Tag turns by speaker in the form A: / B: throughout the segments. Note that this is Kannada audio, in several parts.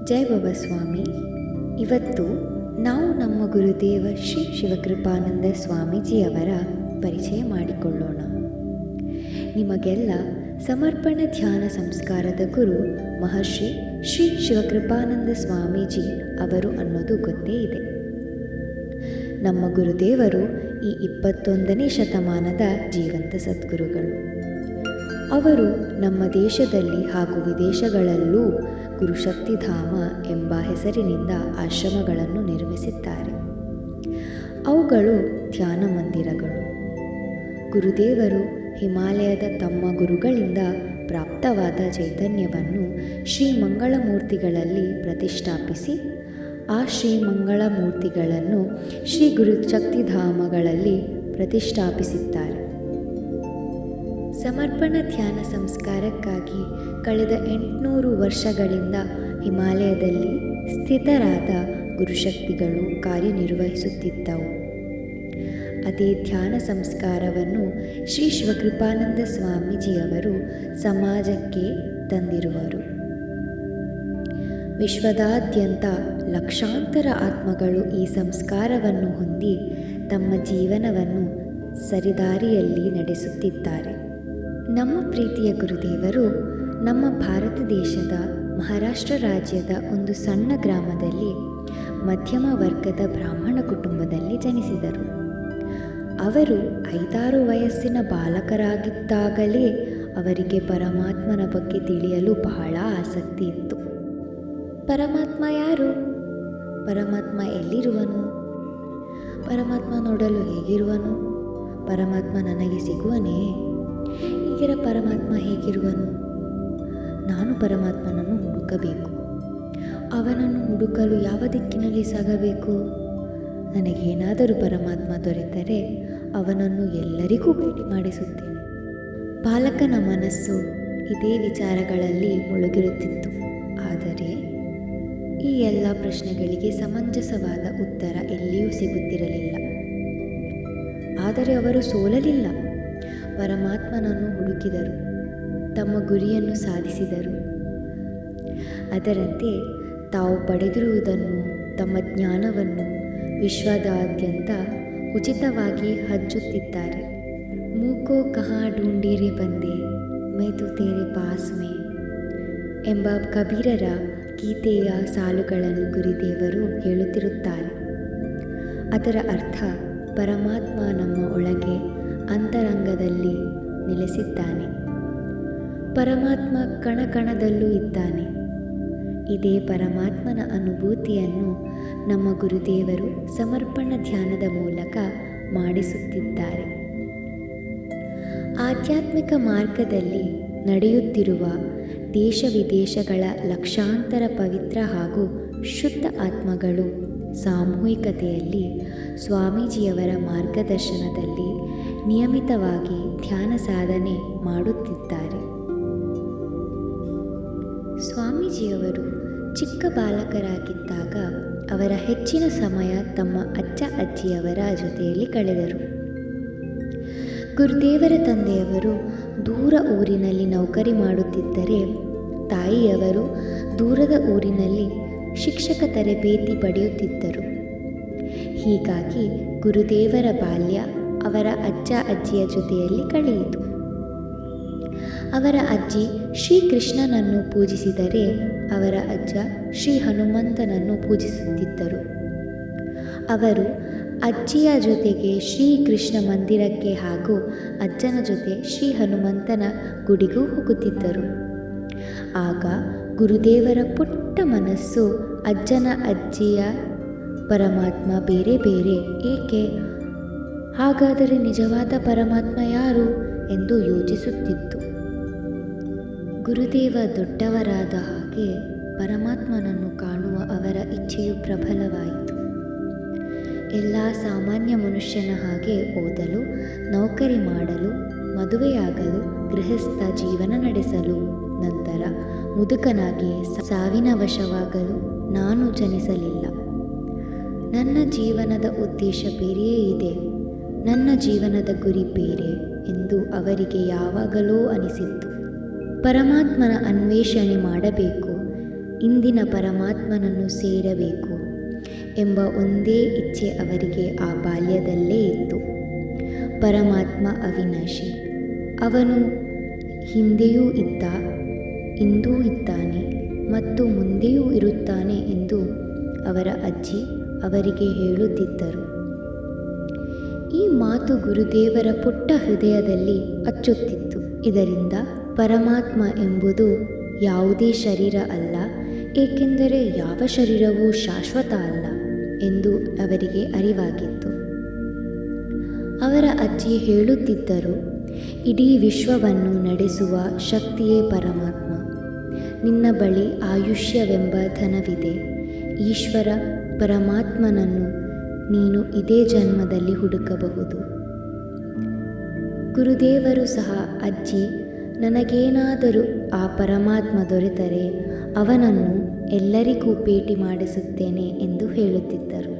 A: ಜೈ ಬಾಬಾ ಸ್ವಾಮಿ. ಇವತ್ತು ನಾವು ನಮ್ಮ ಗುರುದೇವ ಶ್ರೀ ಶಿವಕೃಪಾನಂದ ಸ್ವಾಮೀಜಿಯವರ ಪರಿಚಯ ಮಾಡಿಕೊಳ್ಳೋಣ. ನಿಮಗೆಲ್ಲ ಸಮರ್ಪಣ ಧ್ಯಾನ ಸಂಸ್ಕಾರದ ಗುರು ಮಹರ್ಷಿ ಶ್ರೀ ಶಿವಕೃಪಾನಂದ ಸ್ವಾಮೀಜಿ ಅವರು ಅನ್ನೋದು ಗೊತ್ತೇ ಇದೆ. ನಮ್ಮ ಗುರುದೇವರು ಈ 21ನೇ ಶತಮಾನದ ಜೀವಂತ ಸದ್ಗುರುಗಳು. ಅವರು ನಮ್ಮ ದೇಶದಲ್ಲಿ ಹಾಗೂ ವಿದೇಶಗಳಲ್ಲೂ ಗುರುಶಕ್ತಿಧಾಮ ಎಂಬ ಹೆಸರಿನಿಂದ ಆಶ್ರಮಗಳನ್ನು ನಿರ್ಮಿಸಿದ್ದಾರೆ. ಅವುಗಳು ಧ್ಯಾನ ಮಂದಿರಗಳು. ಗುರುದೇವರು ಹಿಮಾಲಯದ ತಮ್ಮ ಗುರುಗಳಿಂದ ಪ್ರಾಪ್ತವಾದ ಚೈತನ್ಯವನ್ನು ಶ್ರೀಮಂಗಳಮೂರ್ತಿಗಳಲ್ಲಿ ಪ್ರತಿಷ್ಠಾಪಿಸಿ ಆ ಶ್ರೀಮಂಗಳಮೂರ್ತಿಗಳನ್ನು ಶ್ರೀ ಗುರುಶಕ್ತಿಧಾಮಗಳಲ್ಲಿ ಪ್ರತಿಷ್ಠಾಪಿಸಿದ್ದಾರೆ. ಸಮರ್ಪಣ ಧ್ಯಾನ ಸಂಸ್ಕಾರಕ್ಕಾಗಿ ಕಳೆದ 800 ವರ್ಷಗಳಿಂದ ಹಿಮಾಲಯದಲ್ಲಿ ಸ್ಥಿತರಾದ ಗುರುಶಕ್ತಿಗಳು ಕಾರ್ಯನಿರ್ವಹಿಸುತ್ತಿದ್ದವು. ಅದೇ ಧ್ಯಾನ ಸಂಸ್ಕಾರವನ್ನು ಶ್ರೀ ಶಿವಕೃಪಾನಂದ ಸ್ವಾಮೀಜಿಯವರು ಸಮಾಜಕ್ಕೆ ತಂದಿರುವರು. ವಿಶ್ವದಾದ್ಯಂತ ಲಕ್ಷಾಂತರ ಆತ್ಮಗಳು ಈ ಸಂಸ್ಕಾರವನ್ನು ಹೊಂದಿ ತಮ್ಮ ಜೀವನವನ್ನು ಸರಿದಾರಿಯಲ್ಲಿ ನಡೆಸುತ್ತಿದ್ದಾರೆ. ನಮ್ಮ ಪ್ರೀತಿಯ ಗುರುದೇವರು ನಮ್ಮ ಭಾರತ ದೇಶದ ಮಹಾರಾಷ್ಟ್ರ ರಾಜ್ಯದ ಒಂದು ಸಣ್ಣ ಗ್ರಾಮದಲ್ಲಿ ಮಧ್ಯಮ ವರ್ಗದ ಬ್ರಾಹ್ಮಣ ಕುಟುಂಬದಲ್ಲಿ ಜನಿಸಿದರು. ಅವರು 5-6 ವಯಸ್ಸಿನ ಬಾಲಕರಾಗಿದ್ದಾಗಲೇ ಅವರಿಗೆ ಪರಮಾತ್ಮನ ಬಗ್ಗೆ ತಿಳಿಯಲು ಬಹಳ ಆಸಕ್ತಿ ಇತ್ತು. ಪರಮಾತ್ಮ ಯಾರು? ಪರಮಾತ್ಮ ಎಲ್ಲಿರುವನು? ಪರಮಾತ್ಮ ನೋಡಲು ಹೇಗಿರುವನು? ಪರಮಾತ್ಮ ನನಗೆ ಸಿಗುವನೇ? ಈಗಿರ ಪರಮಾತ್ಮ ಹೇಗಿರುವನು? ನಾನು ಪರಮಾತ್ಮನನ್ನು ಹುಡುಕಬೇಕು. ಅವನನ್ನು ಹುಡುಕಲು ಯಾವ ದಿಕ್ಕಿನಲ್ಲಿ ಸಾಗಬೇಕು? ನನಗೇನಾದರೂ ಪರಮಾತ್ಮ ದೊರೆತರೆ ಅವನನ್ನು ಎಲ್ಲರಿಗೂ ಭೇಟಿ ಮಾಡಿಸುತ್ತೇನೆ. ಬಾಲಕನ ಮನಸ್ಸು ಇದೇ ವಿಚಾರಗಳಲ್ಲಿ ಮುಳುಗಿರುತ್ತಿತ್ತು. ಆದರೆ ಈ ಎಲ್ಲ ಪ್ರಶ್ನೆಗಳಿಗೆ ಸಮಂಜಸವಾದ ಉತ್ತರ ಎಲ್ಲಿಯೂ ಸಿಗುತ್ತಿರಲಿಲ್ಲ. ಆದರೆ ಅವರು ಸೋಲಲಿಲ್ಲ. ಪರಮಾತ್ಮನನ್ನು ಹುಡುಕಿದರು, ತಮ್ಮ ಗುರಿಯನ್ನು ಸಾಧಿಸಿದರು. ಅದರಂತೆ ತಾವು ಪಡೆದಿರುವುದನ್ನು, ತಮ್ಮ ಜ್ಞಾನವನ್ನು ವಿಶ್ವದಾದ್ಯಂತ ಉಚಿತವಾಗಿ ಹಂಚುತ್ತಿದ್ದಾರೆ. ಮೂಕೋ ಕಹಾ ಢೂಂಢೀರೆ ಬಂದೆ ಮೈ ತು ತೇರೆ ಪಾಸ್ ಮೇ ಎಂಬ ಕಬೀರರ ಗೀತೆಯ ಸಾಲುಗಳನ್ನು ಗುರುದೇವರು ಹೇಳುತ್ತಿರುತ್ತಾರೆ. ಅದರ ಅರ್ಥ, ಪರಮಾತ್ಮ ನಮ್ಮ ಒಳಗೆ ಅಂತರಂಗದಲ್ಲಿ ನೆಲೆಸಿದ್ದಾನೆ. ಪರಮಾತ್ಮ ಕಣಕಣದಲ್ಲೂ ಇದ್ದಾನೆ. ಇದೇ ಪರಮಾತ್ಮನ ಅನುಭೂತಿಯನ್ನು ನಮ್ಮ ಗುರುದೇವರು ಸಮರ್ಪಣ ಧ್ಯಾನದ ಮೂಲಕ ಮಾಡಿಸುತ್ತಿದ್ದಾರೆ. ಆಧ್ಯಾತ್ಮಿಕ ಮಾರ್ಗದಲ್ಲಿ ನಡೆಯುತ್ತಿರುವ ದೇಶ ವಿದೇಶಗಳ ಲಕ್ಷಾಂತರ ಪವಿತ್ರ ಹಾಗೂ ಶುದ್ಧ ಆತ್ಮಗಳು ಸಾಮೂಹಿಕತೆಯಲ್ಲಿ ಸ್ವಾಮೀಜಿಯವರ ಮಾರ್ಗದರ್ಶನದಲ್ಲಿ ನಿಯಮಿತವಾಗಿ ಧ್ಯಾನ ಸಾಧನೆ ಮಾಡುತ್ತಿದ್ದಾರೆ. ಸ್ವಾಮೀಜಿಯವರು ಚಿಕ್ಕ ಬಾಲಕರಾಗಿದ್ದಾಗ ಅವರ ಹೆಚ್ಚಿನ ಸಮಯ ತಮ್ಮ ಅಜ್ಜ ಅಜ್ಜಿಯವರ ಜೊತೆಯಲ್ಲಿ ಕಳೆದರು. ಗುರುದೇವರ ತಂದೆಯವರು ದೂರ ಊರಿನಲ್ಲಿ ನೌಕರಿ ಮಾಡುತ್ತಿದ್ದರೆ ತಾಯಿಯವರು ದೂರದ ಊರಿನಲ್ಲಿ ಶಿಕ್ಷಕ ತರಬೇತಿ ಪಡೆಯುತ್ತಿದ್ದರು. ಹೀಗಾಗಿ ಗುರುದೇವರ ಬಾಲ್ಯ ಅವರ ಅಜ್ಜ ಅಜ್ಜಿಯ ಜೊತೆಯಲ್ಲಿ ಕಳೆಯಿತು. ಅವರ ಅಜ್ಜಿ ಶ್ರೀಕೃಷ್ಣನನ್ನು ಪೂಜಿಸಿದರೆ ಅವರ ಅಜ್ಜ ಶ್ರೀ ಹನುಮಂತನನ್ನು ಪೂಜಿಸುತ್ತಿದ್ದರು. ಅವರು ಅಜ್ಜಿಯ ಜೊತೆಗೆ ಶ್ರೀಕೃಷ್ಣ ಮಂದಿರಕ್ಕೆ ಹಾಗೂ ಅಜ್ಜನ ಜೊತೆ ಶ್ರೀ ಹನುಮಂತನ ಗುಡಿಗೂ ಹೋಗುತ್ತಿದ್ದರು. ಆಗ ಗುರುದೇವರ ಪುಟ್ಟ ಮನಸ್ಸು ಅಜ್ಜನ ಅಜ್ಜಿಯ ಪರಮಾತ್ಮ ಬೇರೆ ಬೇರೆ ಏಕೆ? ಹಾಗಾದರೆ ನಿಜವಾದ ಪರಮಾತ್ಮ ಯಾರು ಎಂದು ಯೋಚಿಸುತ್ತಿತ್ತು. ಗುರುದೇವ ದೊಡ್ಡವರಾದ ಹಾಗೆ ಪರಮಾತ್ಮನನ್ನು ಕಾಣುವ ಅವರ ಇಚ್ಛೆಯು ಪ್ರಬಲವಾಯಿತು. ಎಲ್ಲ ಸಾಮಾನ್ಯ ಮನುಷ್ಯನ ಹಾಗೆ ಓದಲು, ನೌಕರಿ ಮಾಡಲು, ಮದುವೆಯಾಗಲು, ಗೃಹಸ್ಥ ಜೀವನ ನಡೆಸಲು, ನಂತರ ಮುದುಕನಾಗಿ ಸಾವಿನ ವಶವಾಗಲು ನಾನು ಜನಿಸಲಿಲ್ಲ. ನನ್ನ ಜೀವನದ ಉದ್ದೇಶ ಬೇರೆಯೇ ಇದೆ, ನನ್ನ ಜೀವನದ ಗುರಿ ಬೇರೆ ಎಂದು ಅವರಿಗೆ ಯಾವಾಗಲೂ ಅನಿಸಿತ್ತು. ಪರಮಾತ್ಮನ ಅನ್ವೇಷಣೆ ಮಾಡಬೇಕು, ಇಂದಿನ ಪರಮಾತ್ಮನನ್ನು ಸೇರಬೇಕು ಎಂಬ ಒಂದೇ ಇಚ್ಛೆ ಅವರಿಗೆ ಆ ಬಾಲ್ಯದಲ್ಲೇ ಇತ್ತು. ಪರಮಾತ್ಮ ಅವಿನಾಶಿ, ಅವನು ಹಿಂದೆಯೂ ಇದ್ದ, ಇಂದೂ ಇದ್ದಾನೆ ಮತ್ತು ಮುಂದೆಯೂ ಇರುತ್ತಾನೆ ಎಂದು ಅವರ ಅಜ್ಜಿ ಅವರಿಗೆ ಹೇಳುತ್ತಿದ್ದರು. ಈ ಮಾತು ಗುರುದೇವರ ಪುಟ್ಟ ಹೃದಯದಲ್ಲಿ ಅಚ್ಚುತ್ತಿತ್ತು. ಇದರಿಂದ ಪರಮಾತ್ಮ ಎಂಬುದು ಯಾವುದೇ ಶರೀರ ಅಲ್ಲ, ಏಕೆಂದರೆ ಯಾವ ಶರೀರವೂ ಶಾಶ್ವತ ಅಲ್ಲ ಎಂದು ಅವರಿಗೆ ಅರಿವಾಗಿತ್ತು. ಅವರ ಅಜ್ಜಿ ಹೇಳುತ್ತಿದ್ದರು, ಇಡೀ ವಿಶ್ವವನ್ನು ನಡೆಸುವ ಶಕ್ತಿಯೇ ಪರಮಾತ್ಮ. ನಿನ್ನ ಬಳಿ ಆಯುಷ್ಯವೆಂಬ ಧನವಿದೆ. ಈಶ್ವರ ಪರಮಾತ್ಮನನ್ನು ನೀನು ಇದೇ ಜನ್ಮದಲ್ಲಿ ಹುಡುಕಬಹುದು. ಗುರುದೇವರು ಸಹ ಅಜ್ಜಿ, ನನಗೇನಾದರೂ ಆ ಪರಮಾತ್ಮ ದೊರೆತರೆ ಅವನನ್ನು ಎಲ್ಲರಿಗೂ ಭೇಟಿ ಮಾಡಿಸುತ್ತೇನೆ ಎಂದು ಹೇಳುತ್ತಿದ್ದರು.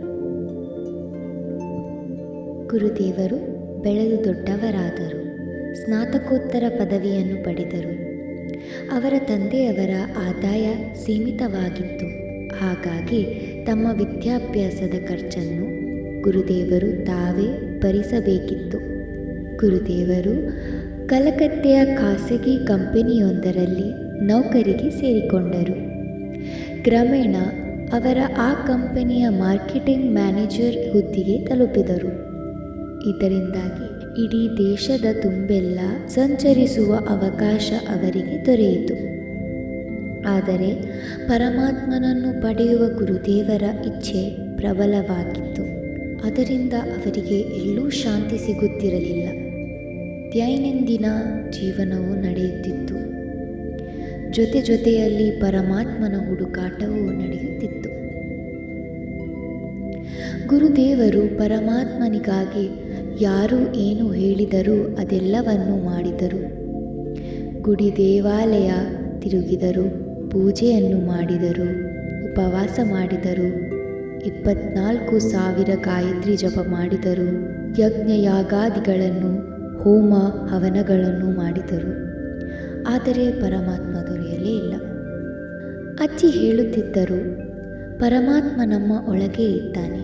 A: ಗುರುದೇವರು ಬೆಳೆದು ದೊಡ್ಡವರಾದರು. ಸ್ನಾತಕೋತ್ತರ ಪದವಿಯನ್ನು ಪಡೆದರು. ಅವರ ತಂದೆಯವರ ಆದಾಯ ಸೀಮಿತವಾಗಿತ್ತು. ಹಾಗಾಗಿ ತಮ್ಮ ವಿದ್ಯಾಭ್ಯಾಸದ ಖರ್ಚನ್ನು ಗುರುದೇವರು ತಾವೇ ಭರಿಸಬೇಕಿತ್ತು. ಗುರುದೇವರು ಕಲಕತ್ತೆಯ ಖಾಸಗಿ ಕಂಪನಿಯೊಂದರಲ್ಲಿ ನೌಕರಿಗೆ ಸೇರಿಕೊಂಡರು. ಕ್ರಮೇಣ ಅವರ ಆ ಕಂಪನಿಯ ಮಾರ್ಕೆಟಿಂಗ್ ಮ್ಯಾನೇಜರ್ ಹುದ್ದೆಗೆ ತಲುಪಿದರು. ಇದರಿಂದಾಗಿ ಇಡೀ ದೇಶದ ತುಂಬೆಲ್ಲ ಸಂಚರಿಸುವ ಅವಕಾಶ ಅವರಿಗೆ ದೊರೆಯಿತು. ಆದರೆ ಪರಮಾತ್ಮನನ್ನು ಪಡೆಯುವ ಗುರುದೇವರ ಇಚ್ಛೆ ಪ್ರಬಲವಾಗಿತ್ತು. ಅದರಿಂದ ಅವರಿಗೆ ಎಲ್ಲೂ ಶಾಂತಿ ಸಿಗುತ್ತಿರಲಿಲ್ಲ. ದೈನಂದಿನ ಜೀವನವು ನಡೆಯುತ್ತಿತ್ತು. ಜೊತೆಯಲ್ಲಿ ಪರಮಾತ್ಮನ ಹುಡುಕಾಟವೂ ನಡೆಯುತ್ತಿತ್ತು. ಗುರುದೇವರು ಪರಮಾತ್ಮನಿಗಾಗಿ ಯಾರು ಏನು ಹೇಳಿದರೂ ಅದೆಲ್ಲವನ್ನೂ ಮಾಡಿದರು. ಗುಡಿ ದೇವಾಲಯ ತಿರುಗಿದರು, ಪೂಜೆಯನ್ನು ಮಾಡಿದರು, ಉಪವಾಸ ಮಾಡಿದರು, 24,000 ಗಾಯತ್ರಿ ಜಪ ಮಾಡಿದರು, ಯಜ್ಞಯಾಗಾದಿಗಳನ್ನು, ಹೋಮ ಹವನಗಳನ್ನು ಮಾಡಿದರು. ಆದರೆ ಪರಮಾತ್ಮ ದೊರೆಯಲೇ ಇಲ್ಲ. ಅಜ್ಜಿ ಹೇಳುತ್ತಿದ್ದರು, ಪರಮಾತ್ಮ ನಮ್ಮ ಒಳಗೆ ಇದ್ದಾನೆ.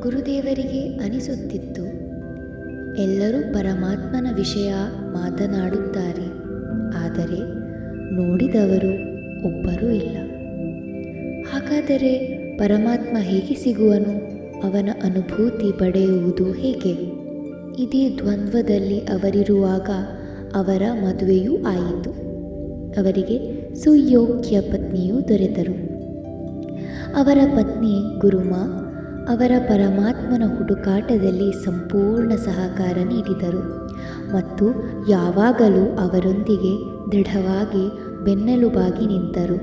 A: ಗುರುದೇವರಿಗೆ ಅನಿಸುತ್ತಿತ್ತು, ಎಲ್ಲರೂ ಪರಮಾತ್ಮನ ವಿಷಯ ಮಾತನಾಡುತ್ತಾರೆ, ಆದರೆ ನೋಡಿದವರು ಒಬ್ಬರೂ ಇಲ್ಲ. ಹಾಗಾದರೆ ಪರಮಾತ್ಮ ಹೇಗೆ ಸಿಗುವನು? ಅವನ ಅನುಭೂತಿ ಪಡೆಯುವುದು ಹೇಗೆ? ಇದೇ ದ್ವಂದ್ವದಲ್ಲಿ ಅವರಿರುವಾಗ ಅವರ ಮದುವೆಯೂ ಆಯಿತು. ಅವರಿಗೆ ಸುಯೋಗ್ಯ ಪತ್ನಿಯೂ ದೊರೆತರು. ಅವರ ಪತ್ನಿ ಗುರುಮಾ ಅವರ ಪರಮಾತ್ಮನ ಹುಡುಕಾಟದಲ್ಲಿ ಸಂಪೂರ್ಣ ಸಹಕಾರ ನೀಡಿದರು ಮತ್ತು ಯಾವಾಗಲೂ ಅವರೊಂದಿಗೆ ದೃಢವಾಗಿ ಬೆನ್ನೆಲುಬಾಗಿ ನಿಂತರು.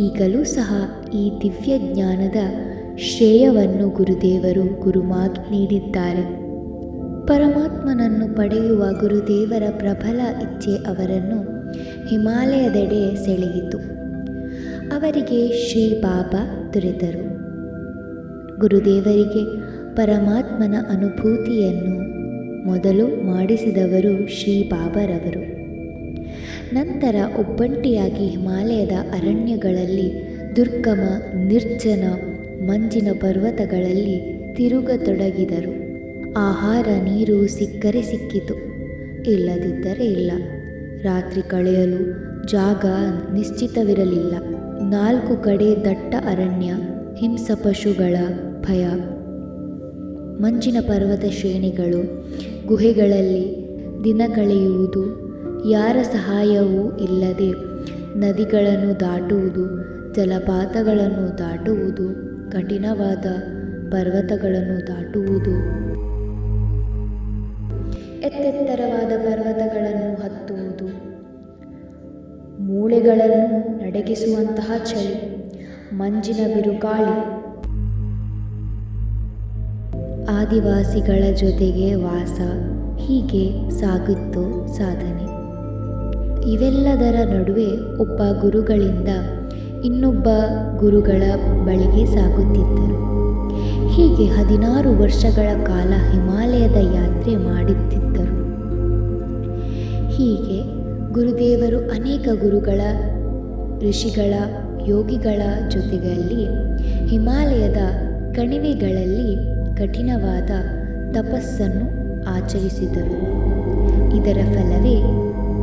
A: ಈಗಲೂ ಸಹ ಈ ದಿವ್ಯ ಜ್ಞಾನದ ಶ್ರೇಯವನ್ನು ಗುರುದೇವರು ಗುರುಮಾಗಿ ನೀಡಿದ್ದಾರೆ. ಪರಮಾತ್ಮನನ್ನು ಪಡೆಯುವ ಗುರುದೇವರ ಪ್ರಬಲ ಇಚ್ಛೆ ಅವರನ್ನು ಹಿಮಾಲಯದೆಡೆ ಸೆಳೆಯಿತು. ಅವರಿಗೆ ಶ್ರೀ ಬಾಬಾ ದೊರೆತರು. ಗುರುದೇವರಿಗೆ ಪರಮಾತ್ಮನ ಅನುಭೂತಿಯನ್ನು ಮೊದಲು ಮಾಡಿಸಿದವರು ಶ್ರೀ ಬಾಬಾರವರು. ನಂತರ ಒಬ್ಬಂಟಿಯಾಗಿ ಹಿಮಾಲಯದ ಅರಣ್ಯಗಳಲ್ಲಿ, ದುರ್ಗಮ ನಿರ್ಜನ ಮಂಜಿನ ಪರ್ವತಗಳಲ್ಲಿ ತಿರುಗತೊಡಗಿದರು. ಆಹಾರ ನೀರು ಸಿಕ್ಕರೆ ಸಿಕ್ಕಿತು, ಇಲ್ಲದಿದ್ದರೆ ಇಲ್ಲ. ರಾತ್ರಿ ಕಳೆಯಲು ಜಾಗ ನಿಶ್ಚಿತವಿರಲಿಲ್ಲ. 4 ಕಡೆ ದಟ್ಟ ಅರಣ್ಯ, ಹಿಂಸ ಪಶುಗಳ ಭಯ, ಮಂಜಿನ ಪರ್ವತ ಶ್ರೇಣಿಗಳು, ಗುಹೆಗಳಲ್ಲಿ ದಿನ ಕಳೆಯುವುದು, ಯಾರ ಸಹಾಯವೂ ಇಲ್ಲದೆ ನದಿಗಳನ್ನು ದಾಟುವುದು, ಜಲಪಾತಗಳನ್ನು ದಾಟುವುದು, ಕಠಿಣವಾದ ಪರ್ವತಗಳನ್ನು ದಾಟುವುದು, ಎತ್ತೆತ್ತರವಾದ ಪರ್ವತಗಳನ್ನು ಹತ್ತುವುದು, ಮೂಳೆಗಳನ್ನು ನಡಗಿಸುವಂತಹ ಚಳಿ, ಮಂಜಿನ ಬಿರುಗಾಳಿ, ಆದಿವಾಸಿಗಳ ಜೊತೆಗೆ ವಾಸ, ಹೀಗೆ ಸಾಗಿತ್ತು ಸಾಧನೆ. ಇವೆಲ್ಲದರ ನಡುವೆ ಒಬ್ಬ ಗುರುಗಳಿಂದ ಇನ್ನೊಬ್ಬ ಗುರುಗಳ ಬಳಿಗೆ ಸಾಗುತ್ತಿದ್ದರು. ಹೀಗೆ 16 ವರ್ಷಗಳ ಕಾಲ ಹಿಮಾಲಯದ ಯಾತ್ರೆ ಮಾಡುತ್ತಿದ್ದರು. ಹೀಗೆ ಗುರುದೇವರು ಅನೇಕ ಗುರುಗಳ ಋಷಿಗಳ ಯೋಗಿಗಳ ಜೊತೆಯಲ್ಲಿ ಹಿಮಾಲಯದ ಕಣಿವೆಗಳಲ್ಲಿ ಕಠಿಣವಾದ ತಪಸ್ಸನ್ನು ಆಚರಿಸಿದರು. ಇದರ ಫಲವೇ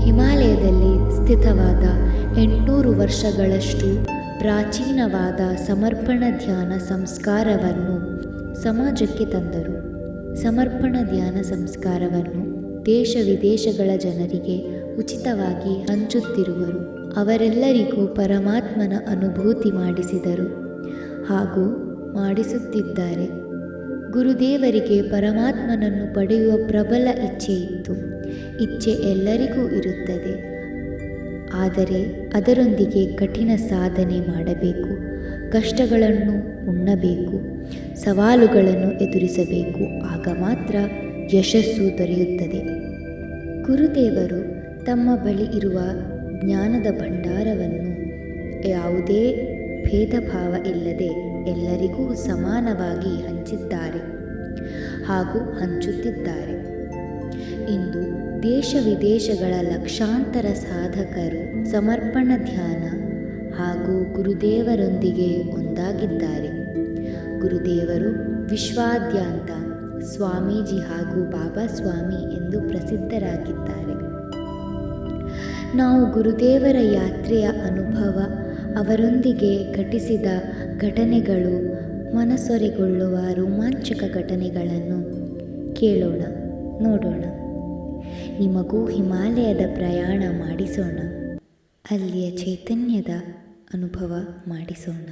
A: ಹಿಮಾಲಯದಲ್ಲಿ ಸ್ಥಿತವಾದ 800 ವರ್ಷಗಳಷ್ಟು ಪ್ರಾಚೀನವಾದ ಸಮರ್ಪಣ ಧ್ಯಾನ ಸಂಸ್ಕಾರವನ್ನು ಸಮಾಜಕ್ಕೆ ತಂದರು. ಸಮರ್ಪಣ ಧ್ಯಾನ ಸಂಸ್ಕಾರವನ್ನು ದೇಶ ವಿದೇಶಗಳ ಜನರಿಗೆ ಉಚಿತವಾಗಿ ಹಂಚುತ್ತಿರುವರು. ಅವರೆಲ್ಲರಿಗೂ ಪರಮಾತ್ಮನ ಅನುಭೂತಿ ಮಾಡಿಸಿದರು ಹಾಗೂ ಮಾಡಿಸುತ್ತಿದ್ದಾರೆ. ಗುರುದೇವರಿಗೆ ಪರಮಾತ್ಮನನ್ನು ಪಡೆಯುವ ಪ್ರಬಲ ಇಚ್ಛೆ ಇತ್ತು. ಇಚ್ಛೆ ಎಲ್ಲರಿಗೂ ಇರುತ್ತದೆ, ಆದರೆ ಅದರೊಂದಿಗೆ ಕಠಿಣ ಸಾಧನೆ ಮಾಡಬೇಕು, ಕಷ್ಟಗಳನ್ನು ಉಣ್ಣಬೇಕು, ಸವಾಲುಗಳನ್ನು ಎದುರಿಸಬೇಕು. ಆಗ ಮಾತ್ರ ಯಶಸ್ಸು ದೊರೆಯುತ್ತದೆ. ಗುರುದೇವರು ತಮ್ಮ ಬಳಿ ಇರುವ ಜ್ಞಾನದ ಭಂಡಾರವನ್ನು ಯಾವುದೇ ಭೇದ ಭಾವ ಇಲ್ಲದೆ ಎಲ್ಲರಿಗೂ ಸಮಾನವಾಗಿ ಹಂಚಿದ್ದಾರೆ ಹಾಗೂ ಹಂಚುತ್ತಿದ್ದಾರೆ. ಇಂದು ದೇಶ ವಿದೇಶಗಳ ಲಕ್ಷಾಂತರ ಸಾಧಕರು ಸಮರ್ಪಣ ಧ್ಯಾನ ಹಾಗೂ ಗುರುದೇವರೊಂದಿಗೆ ಒಂದಾಗಿದ್ದಾರೆ. ಗುರುದೇವರು ವಿಶ್ವಾದ್ಯಂತ ಸ್ವಾಮೀಜಿ ಹಾಗೂ ಬಾಬಾ ಸ್ವಾಮಿ ಎಂದು ಪ್ರಸಿದ್ಧರಾಗಿದ್ದಾರೆ. ನಾವು ಗುರುದೇವರ ಯಾತ್ರೆಯ ಅನುಭವ, ಅವರೊಂದಿಗೆ ಘಟಿಸಿದ ಘಟನೆಗಳು, ಮನಸೊರೆಗೊಳ್ಳುವ ರೋಮಾಂಚಕ ಘಟನೆಗಳನ್ನು ಕೇಳೋಣ, ನೋಡೋಣ. ನಿಮಗೂ ಹಿಮಾಲಯದ ಪ್ರಯಾಣ ಮಾಡಿಸೋಣ, ಅಲ್ಲಿಯ ಚೈತನ್ಯದ ಅನುಭವ ಮಾಡಿಸೋಣ.